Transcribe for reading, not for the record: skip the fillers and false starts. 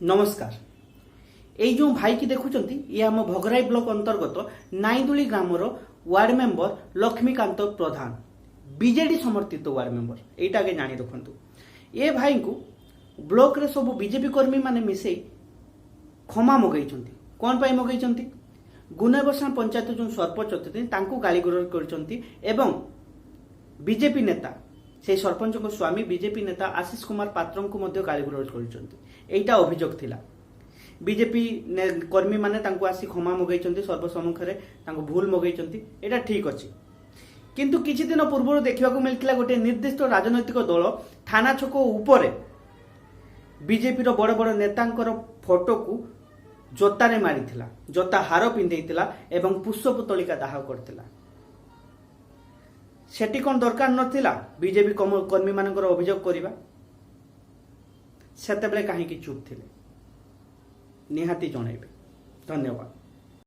नमस्कार। এই जो भाई की देखुंट ये आम भगराई ब्लॉक अंतर्गत नाईदुली ग्रामर वार्ड मेंबर लक्ष्मीकांत प्रधान बीजेडी समर्थित वार्ड मेंबर यहीटा आगे जानी रखु। ये भाई को ब्लॉक रे सब बीजेपी कर्मी माने मिसे क्षमा मगई कौन पाई मगई गुनेबसा पंचायत जो सरपंच अच्छे गाली गलौज कर बीजेपी नेता से सरपंच को स्वामी बीजेपी नेता आशीष कुमार पात्र को गाली गलौज कर अभियोग थिला। बीजेपी कर्मी माने आसी क्षमा मगई सर्वसम्मुखें भूल मगई यहाँ ठीक अच्छे किंतु किछि दिन पूर्व देखा मिलता गोटे निर्दिष्ट राजनैतिक दल थाना छक उपरे बीजेपी रो बड़ बड़ नेतांकर फोटो को जोतारे मारी जोता हार पिंधेइतिला एवं पुष्पतलिका दाह करथिला। सेठी कौन दरकार नथिला बीजेपी कर्मी मानकर अभियोग करिबा सेतेबेले काहेकि चुप थिले निहाती जणाइबे। धन्यवाद।